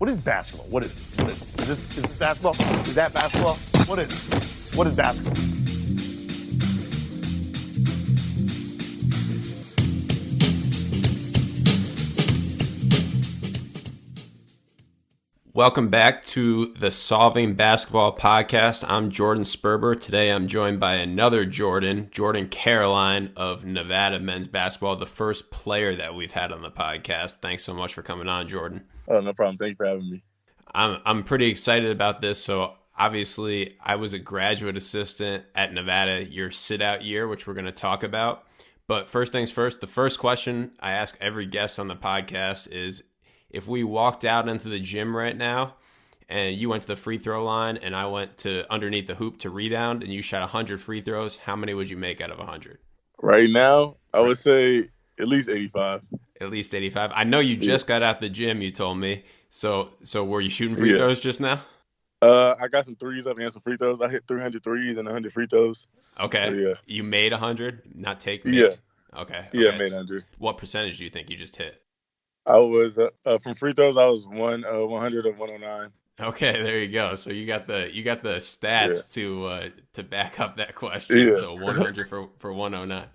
What is basketball? What is it? Is this basketball? Is that basketball? What is it? What is basketball? Welcome back to the Solving Basketball Podcast. I'm Jordan Sperber. Today I'm joined by another Jordan Caroline of Nevada men's basketball, the first player that we've had on the podcast. Thanks so much for coming on, Jordan. Oh, no problem. Thank you for having me. I'm pretty excited about this. So obviously I was a graduate assistant at Nevada your sit-out year, which we're going to talk about. But first things first, the first question I ask every guest on the podcast is, if we walked out into the gym right now and you went to the free throw line and I went to underneath the hoop to rebound and you shot 100 free throws, how many would you make out of 100? Right now, I would say at least 85. At least 85. I know you just got out the gym, you told me. So were you shooting free throws just now? I got some threes up and some free throws. I hit 300 threes and 100 free throws. Okay. So, you made 100, not take me? Yeah. Okay. Yeah, I made 100. What percentage do you think you just hit? I was from free throws. I was 100 of 109. Okay, there you go. So you got the stats to back up that question. Yeah. So 100 for 109.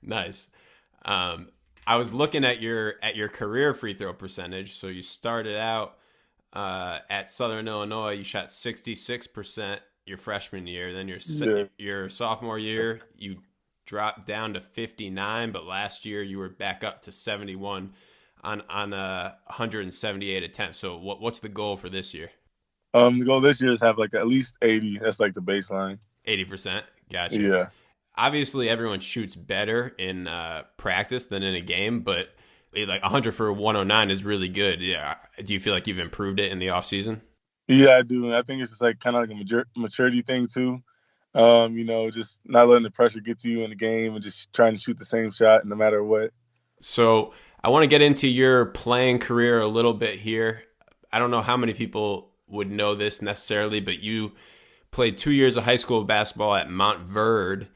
Nice. I was looking at your career free throw percentage. So you started out at Southern Illinois. You shot 66% your freshman year. Then your sophomore year, you dropped down to 59. But last year you were back up to 71. On 178 attempts. So what's the goal for this year? The goal this year is have like at least 80. That's like the baseline. 80%. Gotcha. Yeah. Obviously, everyone shoots better in practice than in a game, but like 100 for 109 is really good. Yeah. Do you feel like you've improved it in the off season? Yeah, I do. I think it's just like kind of like a maturity thing too. Just not letting the pressure get to you in the game and just trying to shoot the same shot no matter what. So I want to get into your playing career a little bit here. I don't know how many people would know this necessarily, but you played 2 years of high school basketball at Montverde,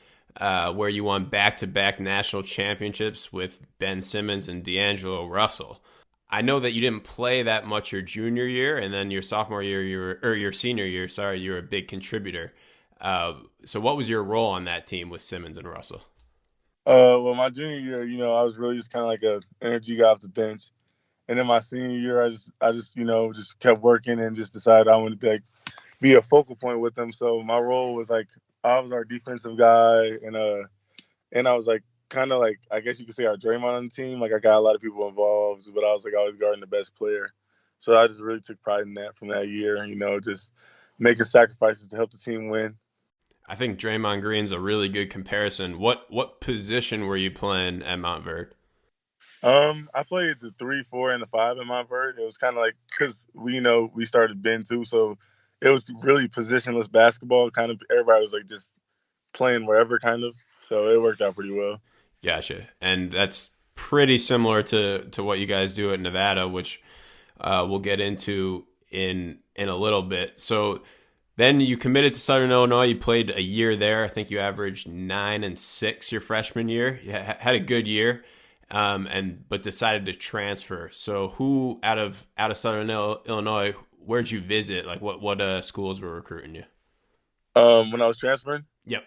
where you won back-to-back national championships with Ben Simmons and D'Angelo Russell. I know that you didn't play that much your junior year, and then your sophomore year, your senior year, you were a big contributor. So what was your role on that team with Simmons and Russell? Well, my junior year, I was really just kind of like a energy guy off the bench. And then my senior year, I just kept working and just decided I wanted to be a focal point with them. So my role was like, I was our defensive guy, and I was like kind of like, I guess you could say our Draymond on the team. Like I got a lot of people involved, but I was like always guarding the best player. So I just really took pride in that from that year, just making sacrifices to help the team win. I think Draymond Green's a really good comparison. What position were you playing at Montverde? I played the 3, 4, and the 5 at Montverde. It was kind of like, because we started Ben too, so it was really positionless basketball. Kind of everybody was like just playing wherever, kind of. So it worked out pretty well. Gotcha. And that's pretty similar to what you guys do at Nevada, which we'll get into in a little bit. So then you committed to Southern Illinois. You played a year there. I think you averaged 9 and 6 your freshman year. You had a good year, but decided to transfer. So who out of Southern Illinois, where'd you visit? Like what schools were recruiting you? When I was transferring? Yep.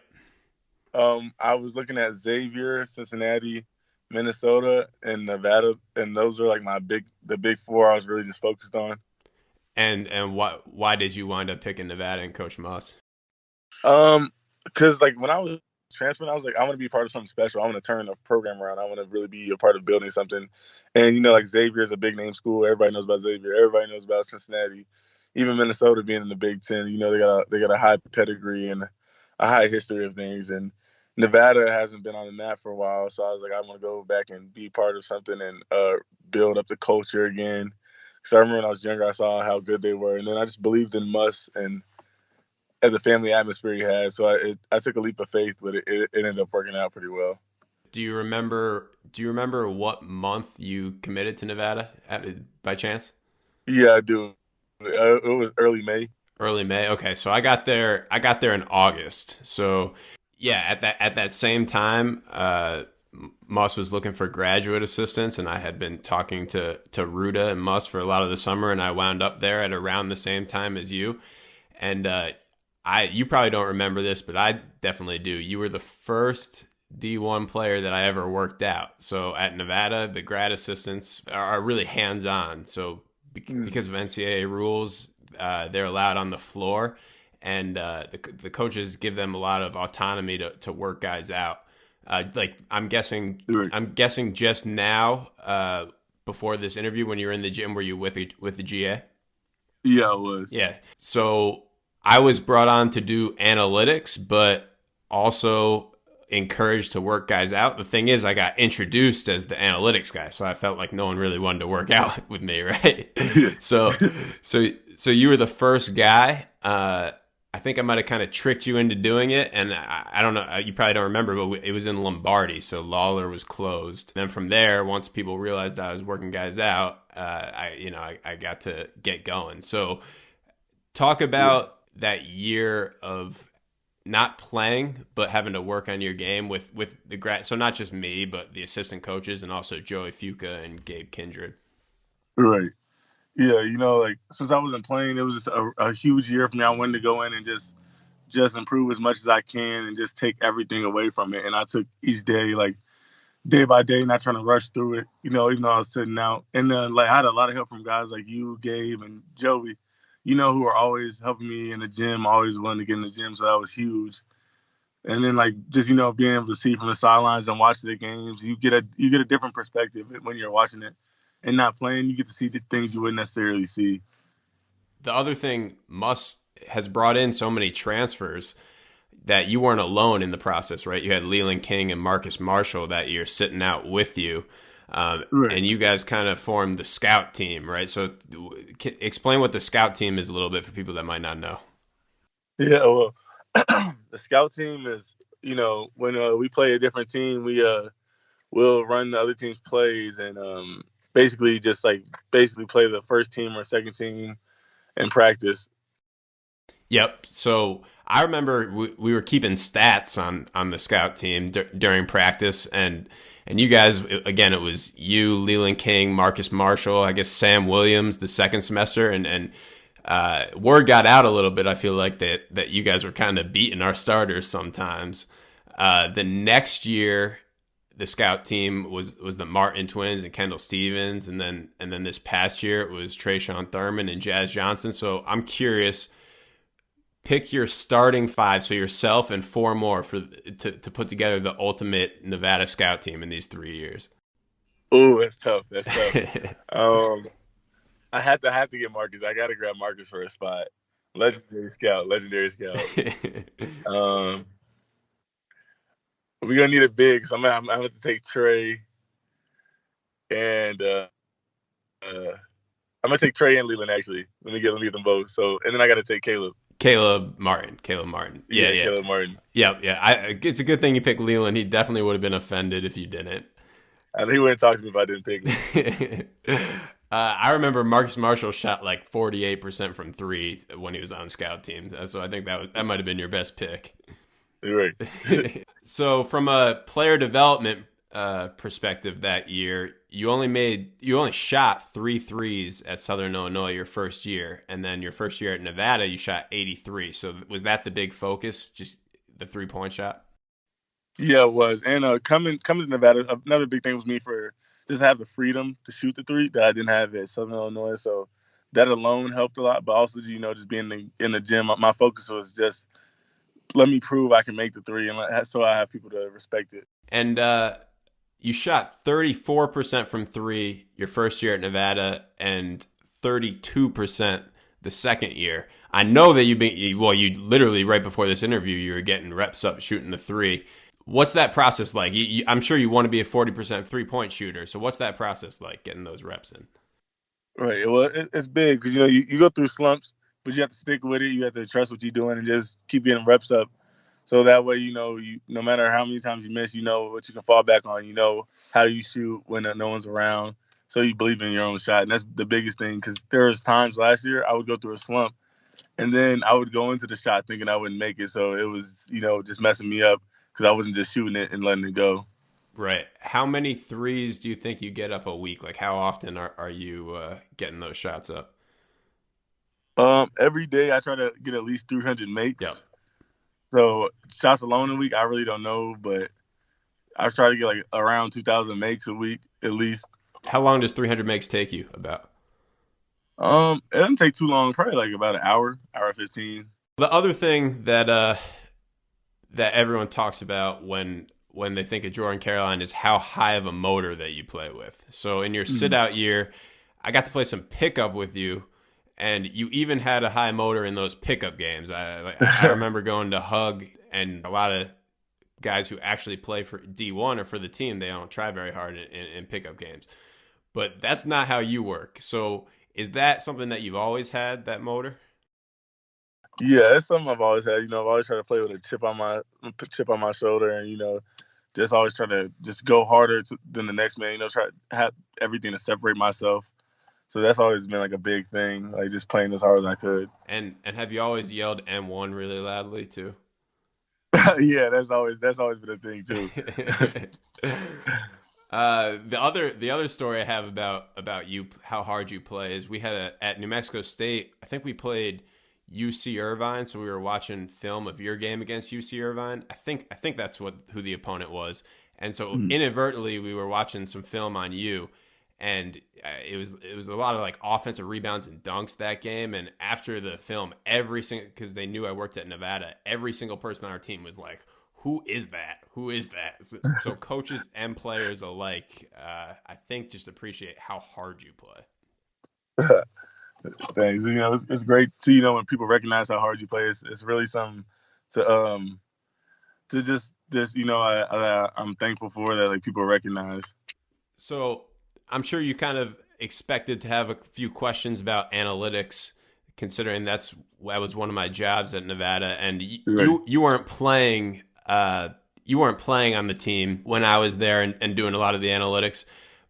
I was looking at Xavier, Cincinnati, Minnesota, and Nevada, and those are like the big four I was really just focused on. And why did you wind up picking Nevada and Coach Moss? Because like when I was transferring, I was like, I want to be part of something special. I want to turn the program around. I want to really be a part of building something. And like Xavier is a big name school. Everybody knows about Xavier. Everybody knows about Cincinnati. Even Minnesota being in the Big Ten, they got a high pedigree and a high history of things. And Nevada hasn't been on the map for a while, so I was like, I want to go back and be part of something and build up the culture again. Because I remember when I was younger, I saw how good they were, and then I just believed in Muss and the family atmosphere he had. So I took a leap of faith, but it ended up working out pretty well. Do you remember what month you committed to Nevada by chance? Yeah, I do. It was early May. Early May. Okay, so I got there in August. So yeah, at that same time, Muss was looking for graduate assistants, and I had been talking to Ruda and Muss for a lot of the summer, and I wound up there at around the same time as you. And you probably don't remember this, but I definitely do. You were the first D1 player that I ever worked out. So at Nevada, the grad assistants are really hands-on. So because of NCAA rules, they're allowed on the floor, and the coaches give them a lot of autonomy to work guys out. Like I'm guessing just now, before this interview, when you were in the gym, were you with the GA? Yeah, I was. Yeah. So I was brought on to do analytics, but also encouraged to work guys out. The thing is, I got introduced as the analytics guy, so I felt like no one really wanted to work out with me, right? So you were the first guy. I think I might have kind of tricked you into doing it, and I don't know. You probably don't remember, but it was in Lombardi, so Lawler was closed. Then from there, once people realized I was working guys out, I got to get going. So talk about that year of not playing, but having to work on your game with the grad. So not just me, but the assistant coaches and also Joey Fuca and Gabe Kindred. Right. Yeah, like since I wasn't playing, it was just a huge year for me. I wanted to go in and just improve as much as I can and just take everything away from it. And I took each day, like day by day, not trying to rush through it, even though I was sitting out. And then I had a lot of help from guys like you, Gabe, and Joey, who are always helping me in the gym, always willing to get in the gym. So that was huge. And then just, being able to see from the sidelines and watch the games, you get a different perspective when you're watching it. And not playing, you get to see the things you wouldn't necessarily see. The other thing, Muss has brought in so many transfers that you weren't alone in the process, right? You had Leland King and Marcus Marshall that year sitting out with you. Right. And you guys kind of formed the scout team, right? So explain what the scout team is a little bit for people that might not know. Yeah, well, the scout team is, when we play a different team, we'll run the other team's plays and basically play the first team or second team in practice. Yep. So I remember we were keeping stats on the scout team during practice, and you guys, again, it was you, Leland King, Marcus Marshall, I guess Sam Williams the second semester, and word got out a little bit. I feel like that you guys were kind of beating our starters sometimes. The next year, the scout team was the Martin twins and Kendall Stevens, and then this past year it was Trayshawn Thurman and Jazz Johnson. So I'm curious, pick your starting five, so yourself and four more to put together the ultimate Nevada scout team in these 3 years. Oh, that's tough. I have to get Marcus. I got to grab Marcus for a spot. Legendary scout. We're gonna need a big, so I'm gonna have to take Trey, and I'm gonna take Trey and Leland actually. Let me get them both. So, and then I got to take Caleb. Caleb Martin. Yeah. Caleb Martin. Yeah. It's a good thing you picked Leland. He definitely would have been offended if you didn't. And he wouldn't talk to me if I didn't pick him. I remember Marcus Marshall shot like 48% from three when he was on scout team. So I think that might have been your best pick. You're right. So from a player development perspective that year, you only shot 3 threes at Southern Illinois your first year, and then your first year at Nevada you shot 83. So was that the big focus, just the 3-point shot? Yeah, it was. And coming to Nevada, another big thing was me for just have the freedom to shoot the three that I didn't have at Southern Illinois. So that alone helped a lot. But also, just being in the gym, my focus was just let me prove I can make the three, and so I have people to respect it. And you shot 34% from three your first year at Nevada and 32% the second year. I know that you literally right before this interview, you were getting reps up shooting the three. What's that process like? I'm sure you want to be a 40% 3-point shooter. So what's that process like, getting those reps in? Right. Well, it's big because, you go through slumps, but you have to stick with it. You have to trust what you're doing and just keep getting reps up. So that way, no matter how many times you miss, you know what you can fall back on. You know how you shoot when no one's around. So you believe in your own shot. And that's the biggest thing, because there was times last year I would go through a slump and then I would go into the shot thinking I wouldn't make it. So it was, just messing me up because I wasn't just shooting it and letting it go. Right. How many threes do you think you get up a week? Like, how often are you getting those shots up? Every day I try to get at least 300 Yep. makes. So shots alone a week, I really don't know, but I try to get like around 2,000 makes a week at least. How long does 300 makes take you about? It doesn't take too long, probably like about an hour 15. The other thing that everyone talks about when they think of Jordan Caroline is how high of a motor that you play with. So in your sit out year, I got to play some pickup with you, and you even had a high motor in those pickup games. I remember going to Hug, and a lot of guys who actually play for D1 or for the team, they don't try very hard in pickup games. But that's not how you work. So is that something that you've always had, that motor? Yeah, that's something I've always had. I've always tried to play with a chip on my shoulder, and just always try to just go harder than the next man. Try to have everything to separate myself. So that's always been like a big thing, like just playing as hard as I could. And have you always yelled M1 really loudly too? Yeah, that's always been a thing too. The other story I have about you, how hard you play, is we had at New Mexico State. I think we played UC Irvine, so we were watching film of your game against UC Irvine. I think that's who the opponent was, and so inadvertently we were watching some film on you, and it was a lot of like offensive rebounds and dunks that game. And after the film, because they knew I worked at Nevada, every single person on our team was like, "Who is that? Who is that?" So coaches and players alike, I think, just appreciate how hard you play. Thanks. It's great to when people recognize how hard you play. It's really something to just I'm thankful for that, like, people recognize. So I'm sure you kind of expected to have a few questions about analytics, considering that was one of my jobs at Nevada, and you weren't playing. You weren't playing on the team when I was there and doing a lot of the analytics,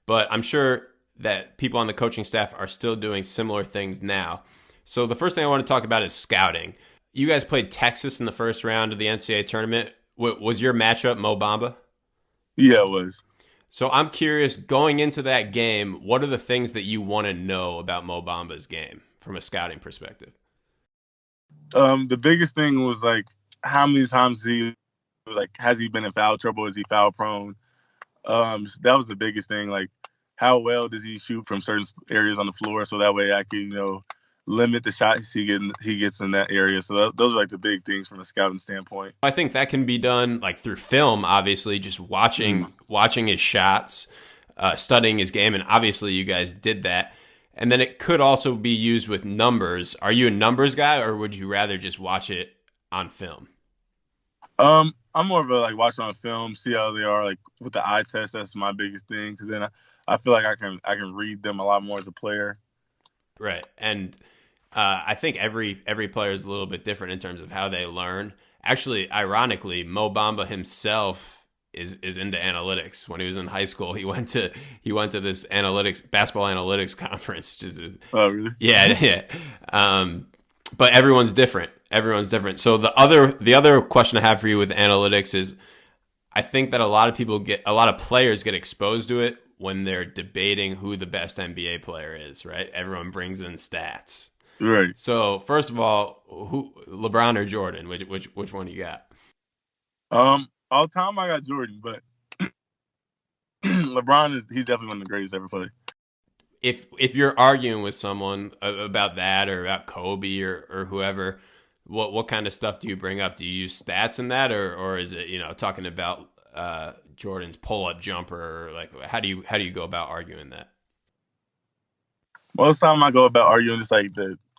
but I'm sure that people on the coaching staff are still doing similar things now. So the first thing I want to talk about is scouting. You guys played Texas in the first round of the NCAA tournament. Was your matchup Mo Bamba? Yeah, it was. So I'm curious, going into that game, what are the things that you want to know about Mo Bamba's game from a scouting perspective? The biggest thing was, like, how many times has he been in foul trouble? Is he foul prone? That was the biggest thing. Like, how well does he shoot from certain areas on the floor? So that way I can, limit the shots he gets in that area. So those are like the big things from a scouting standpoint. I think that can be done like through film, obviously, just watching his shots, studying his game, and obviously you guys did that. And then it could also be used with numbers. Are you a numbers guy, or would you rather just watch it on film? I'm more of a, like, watch on film, see how they are, like, with the eye test. That's my biggest thing, because then I feel like I can read them a lot more as a player. Right, and I think every player is a little bit different in terms of how they learn. Actually, ironically, Mo Bamba himself is into analytics. When he was in high school, he went to this basketball analytics conference. Oh, really? Yeah. But everyone's different. So the other question I have for you with analytics is, I think that a lot of players get exposed to it when they're debating who the best NBA player is, right? Everyone brings in stats. Right. So first of all, who, LeBron or Jordan? Which one you got? All time I got Jordan, but LeBron he's definitely one of the greatest ever played. If you're arguing with someone about that or about Kobe or whoever, what kind of stuff do you bring up? Do you use stats in that, or is it talking about Jordan's pull-up jumper? Or, like, how do you go about arguing that? Most of the time I go about arguing just like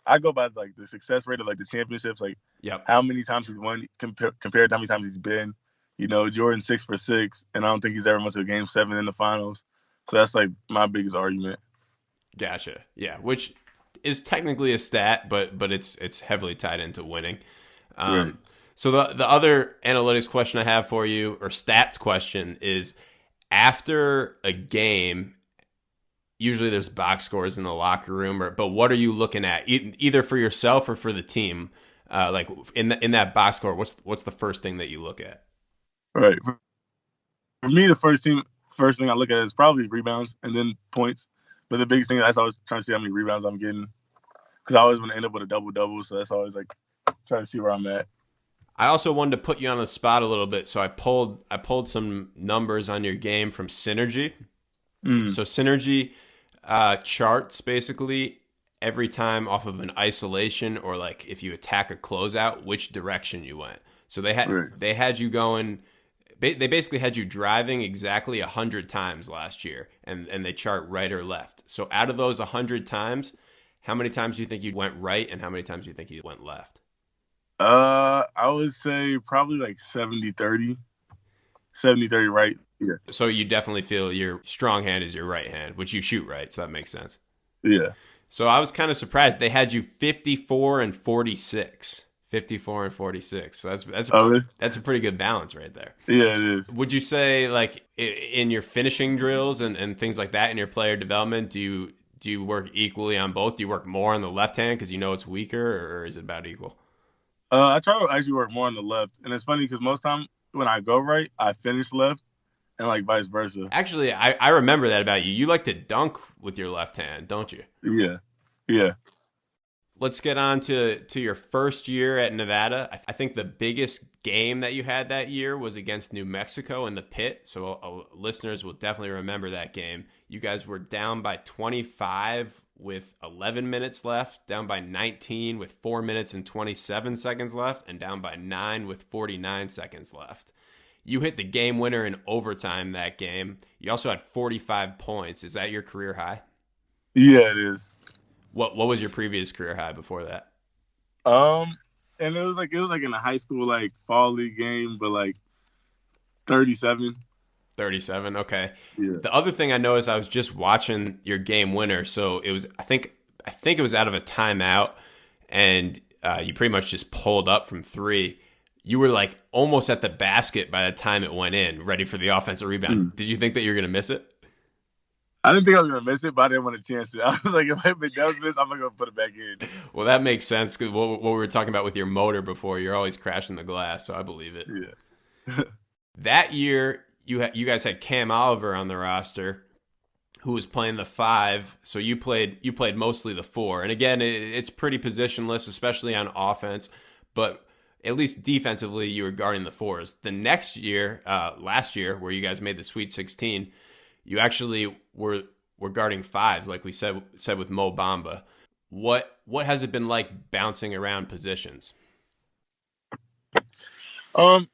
I go by like the success rate of, like, the championships, like, how many times he's won compared to how many times he's been. Jordan 6 for 6, and I don't think he's ever went to a game 7 in the finals. So that's like my biggest argument. Gotcha. Yeah, which is technically a stat, but it's heavily tied into winning. Right. So the other analytics question I have for you, or stats question, is after a game, usually there's box scores in the locker room, but what are you looking at, either for yourself or for the team? Like in that box score, what's the first thing that you look at? Right. For me, the first thing I look at is probably rebounds and then points. But the biggest thing, that's always trying to see how many rebounds I'm getting, because I always want to end up with a double-double. So that's always like trying to see where I'm at. I also wanted to put you on the spot a little bit, so I pulled some numbers on your game from Synergy. So Synergy charts basically every time off of an isolation or like if you attack a closeout, which direction you went. So they had you going. They basically had you driving exactly 100 times last year, and they chart right or left. So out of those 100 times, how many times do you think you went right, and how many times do you think you went left? I would say probably like 70-30. 70-30 right. Yeah. So you definitely feel your strong hand is your right hand, which you shoot right, so that makes sense. Yeah. So I was kind of surprised. They had you 54 and 46. 54 and 46. So that's a pretty good balance right there. Yeah, it is. Would you say, like, in your finishing drills and things like that in your player development, do you work equally on both? Do you work more on the left hand because you know it's weaker, or is it about equal? I try to actually work more on the left. And it's funny because most time when I go right, I finish left, and like vice versa. Actually, I remember that about you. You like to dunk with your left hand, don't you? Yeah. Yeah. Let's get on to your first year at Nevada. I think the biggest game that you had that year was against New Mexico in the pit. So listeners will definitely remember that game. You guys were down by 25 with 11 minutes left, down by 19 with 4 minutes and 27 seconds left, and down by 9 with 49 seconds left. You hit the game winner in overtime that game. You also had 45 points. Is that your career high? Yeah, it is. What was your previous career high before that? And it was like in a high school like fall league game, but like 37. 37, okay. Yeah. The other thing I noticed, I was just watching your game winner, so it was I think it was out of a timeout, and you pretty much just pulled up from three. You were like almost at the basket by the time it went in, ready for the offensive rebound. Did you think that you were going to miss it? I didn't think I was going to miss it, but I didn't want a chance to. I was like, if that was missed, I'm not going to put it back in. Well, that makes sense because what we were talking about with your motor before, you're always crashing the glass, so I believe it. Yeah. That year, you guys had Cam Oliver on the roster, who was playing the 5, so you played mostly the 4. And again, it's pretty positionless, especially on offense, but at least defensively, you were guarding the 4s. The next year, last year, where you guys made the Sweet 16, you actually were guarding 5s, like we said with Mo Bamba. What has it been like bouncing around positions? Like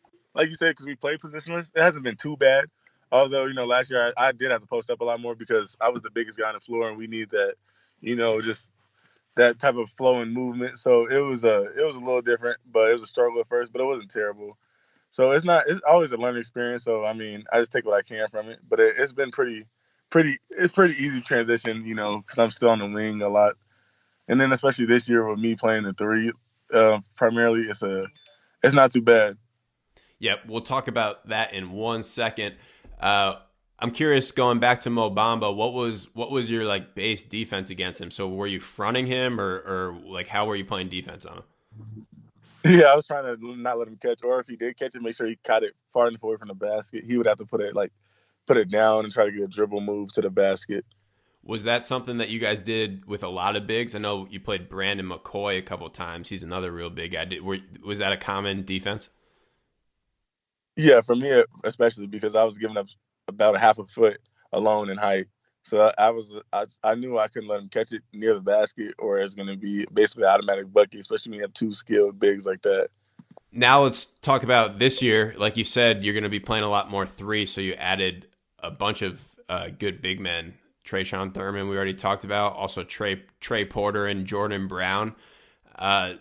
you said, because we play positionless, it hasn't been too bad. Although, last year I did have to post up a lot more because I was the biggest guy on the floor, and we need that, just that type of flow and movement. So it was a little different, but it was a struggle at first, but it wasn't terrible. So it's always a learning experience. So I mean, I just take what I can from it. But it's been pretty easy transition, because I'm still on the wing a lot. And then especially this year with me playing the 3, primarily, it's not too bad. Yep, we'll talk about that in 1 second. I'm curious, going back to Mo Bamba, what was your like base defense against him? So were you fronting him, or like how were you playing defense on him? Yeah, I was trying to not let him catch, or if he did catch it, make sure he caught it far enough away from the basket. He would have to put it down and try to get a dribble move to the basket. Was that something that you guys did with a lot of bigs? I know you played Brandon McCoy a couple of times. He's another real big guy. Was that a common defense? Yeah, for me especially, because I was giving up about a half a foot alone in height. So I knew I couldn't let him catch it near the basket, or it's going to be basically an automatic bucket, especially when you have 2 skilled bigs like that. Now let's talk about this year. Like you said, you're going to be playing a lot more 3, so you added a bunch of good big men. Trayshawn Thurman, we already talked about. Also Trey Porter and Jordan Brown.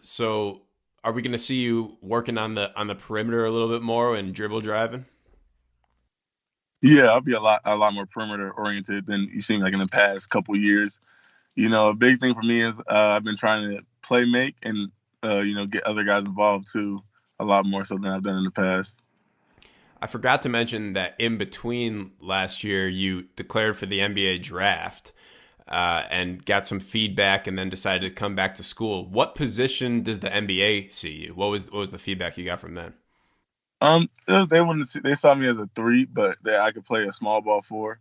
So are we going to see you working on the perimeter a little bit more and dribble driving? Yeah, I'll be a lot more perimeter oriented than you've seen like in the past couple years. A big thing for me is I've been trying to play make and get other guys involved too, a lot more so than I've done in the past. I forgot to mention that in between last year, you declared for the NBA draft and got some feedback, and then decided to come back to school. What position does the NBA see you? What was the feedback you got from them? They saw me as a 3, but that I could play a small ball 4.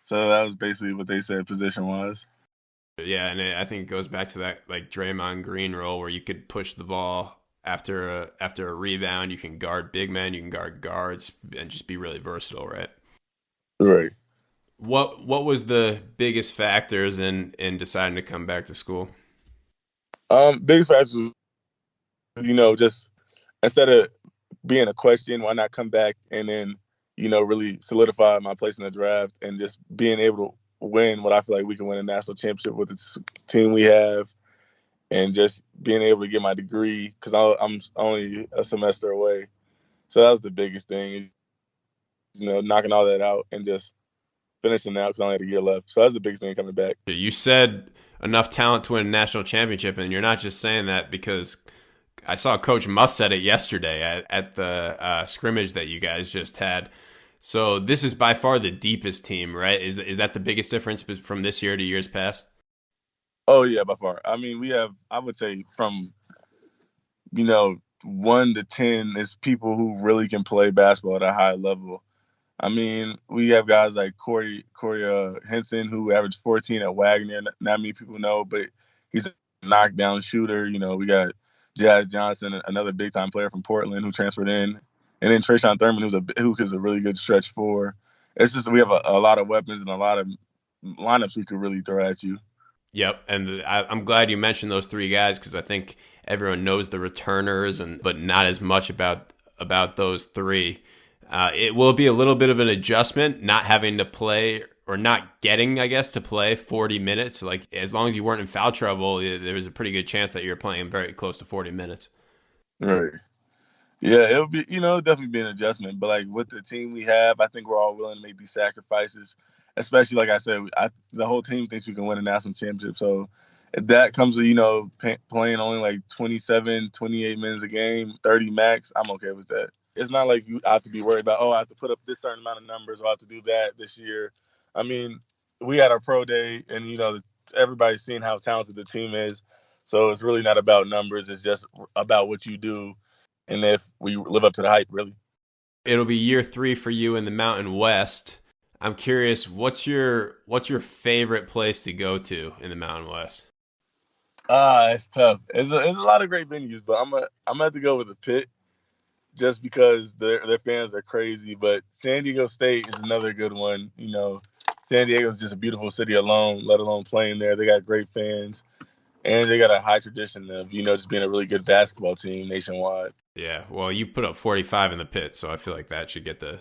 So that was basically what they said position was. Yeah, and I think it goes back to that like Draymond Green role where you could push the ball after a rebound. You can guard big men, you can guard guards, and just be really versatile, right? Right. What was the biggest factors in deciding to come back to school? Biggest factor was, just instead of being a question, why not come back and then, really solidify my place in the draft and just being able to win what I feel like we can win a national championship with the team we have, and just being able to get my degree because I'm only a semester away. So that was the biggest thing, knocking all that out and just finishing out because I only had a year left. So that's the biggest thing coming back. You said enough talent to win a national championship, and you're not just saying that because I saw Coach Muss said it yesterday at the scrimmage that you guys just had. So this is by far the deepest team, right? Is that the biggest difference from this year to years past? Oh yeah, by far. I mean, we have, I would say, from 1 to 10 is people who really can play basketball at a high level. I mean, we have guys like Corey Henson, who averaged 14 at Wagner. Not many people know, but he's a knockdown shooter. We got Jazz Johnson, another big time player from Portland who transferred in, and then Trayshawn Thurman, who is a really good stretch four. It's just we have a lot of weapons and a lot of lineups we could really throw at you. Yep, and I'm glad you mentioned those three guys because I think everyone knows the returners, but not as much about those three. It will be a little bit of an adjustment, not having to play or not getting, I guess, to play 40 minutes. Like as long as you weren't in foul trouble, there was a pretty good chance that you're playing very close to 40 minutes. Right. Yeah, it'll be, definitely be an adjustment. But like with the team we have, I think we're all willing to make these sacrifices. Especially like I said, the whole team thinks we can win a national championship. So if that comes with playing only like 27, 28 minutes a game, 30 max, I'm okay with that. It's not like you have to be worried about, I have to put up this certain amount of numbers, or I have to do that this year. I mean, we had our pro day, and everybody's seeing how talented the team is. So it's really not about numbers. It's just about what you do and if we live up to the hype, really. It'll be year 3 for you in the Mountain West. I'm curious, what's your favorite place to go to in the Mountain West? It's tough. It's a lot of great venues, but I'm gonna have to go with the Pit just because their fans are crazy. But San Diego State is another good one. San Diego is just a beautiful city alone, let alone playing there. They got great fans, and they got a high tradition of just being a really good basketball team nationwide. Yeah, well, you put up 45 in the Pit, so I feel like that should get the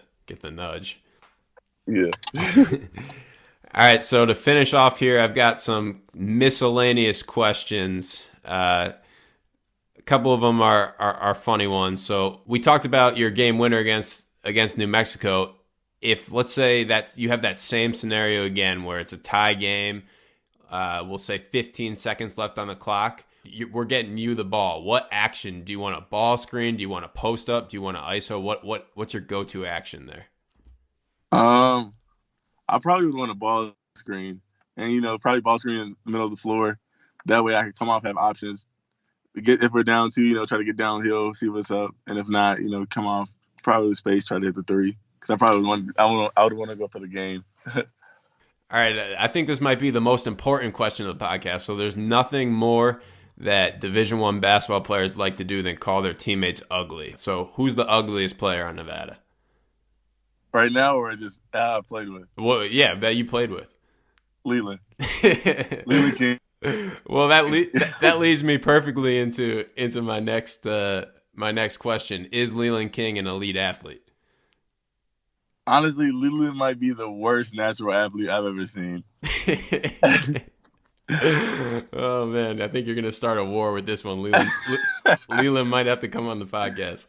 nudge. Yeah. All right, so to finish off here, I've got some miscellaneous questions. A couple of them are funny ones. So we talked about your game winner against New Mexico. If let's say that you have that same scenario again, where it's a tie game, we'll say 15 seconds left on the clock. We're getting you the ball. What action do you want? A ball screen? Do you want to post up? Do you want to ISO? What's your go-to action there? I probably would want a ball screen, and probably ball screen in the middle of the floor. That way, I could come off, have options. If we're down 2, try to get downhill, see what's up, and if not, come off probably space, try to hit the 3. Because I probably I would want to go for the game. All right, I think this might be the most important question of the podcast. So there's nothing more that Division I basketball players like to do than call their teammates ugly. So who's the ugliest player on Nevada? Right now, or just I've played with? Well, yeah, that you played with. Leland. Leland King. Well, that leads me perfectly into my next question. Is Leland King an elite athlete? Honestly, Leland might be the worst natural athlete I've ever seen. Oh man, I think you're gonna start a war with this one. Leland might have to come on the podcast.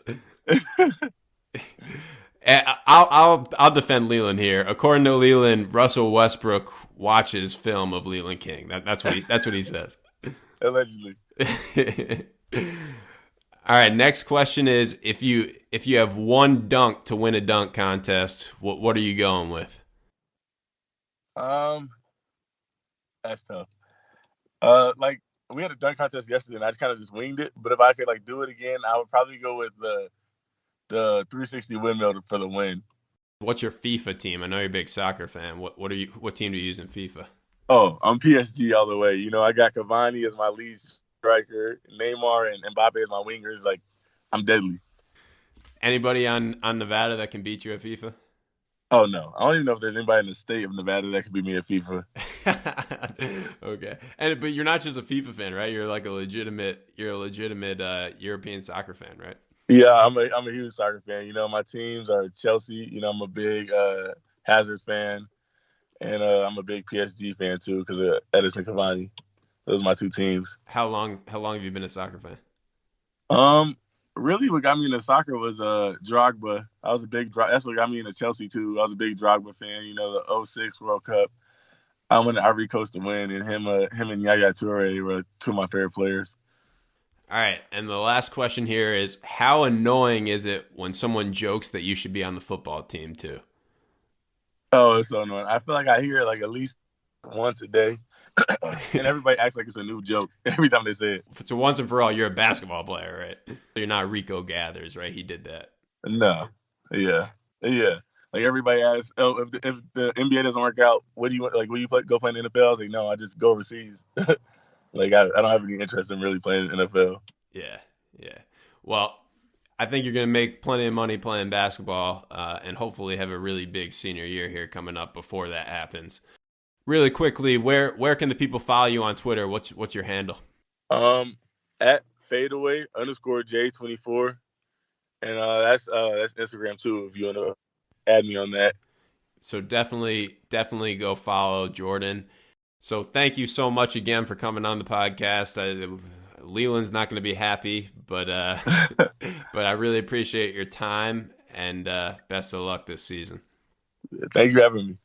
I'll defend Leland here. According to Leland, Russell Westbrook watches film of Leland King. That's what he says. Allegedly. All right. Next question is: if you have one dunk to win a dunk contest, what are you going with? That's tough. Like we had a dunk contest yesterday, and I just kind of just winged it. But if I could do it again, I would probably go with the 360 windmill for the win. What's your FIFA team? I know you're a big soccer fan. What team do you use in FIFA? Oh, I'm PSG all the way. You know, I got Cavani as my lead striker, Neymar and Mbappe as my wingers. Like, I'm deadly. Anybody on Nevada that can beat you at FIFA? Oh no, I don't even know if there's anybody in the state of Nevada that could beat me at FIFA. Okay, but you're not just a FIFA fan, right? You're like a legitimate European soccer fan, right? Yeah, I'm a huge soccer fan. You know, my teams are Chelsea. You know, I'm a big Hazard fan, and I'm a big PSG fan too because of Edison Cavani. Those are my two teams. How long have you been a soccer fan? Really, what got me into soccer was Drogba. I was a big that's what got me into Chelsea too. I was a big Drogba fan. You know, the '06 World Cup. I went to Ivory Coast to win, and him and Yaya Toure were two of my favorite players. All right, and the last question here is, how annoying is it when someone jokes that you should be on the football team too? Oh, it's so annoying. I feel like I hear it like at least once a day, and everybody acts like it's a new joke every time they say it. So once and for all, you're a basketball player, right? You're not Rico Gathers, right? He did that. No. Yeah. Like everybody asks, oh, if the NBA doesn't work out, what do you want? Like, will you go play in the NFL? I was like, no, I just go overseas. Like, I don't have any interest in really playing in the NFL. Yeah. Well, I think you're going to make plenty of money playing basketball and hopefully have a really big senior year here coming up before that happens. Really quickly, where can the people follow you on Twitter? What's your handle? At fadeaway_J24. And that's Instagram too, if you want to add me on that. So definitely go follow Jordan. So thank you so much again for coming on the podcast. Leland's not going to be happy, but but I really appreciate your time and best of luck this season. Thank you for having me.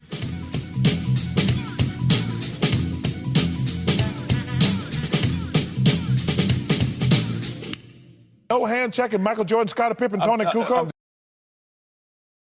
No hand checking. Michael Jordan, Scottie Pippen, Tony Kukoc.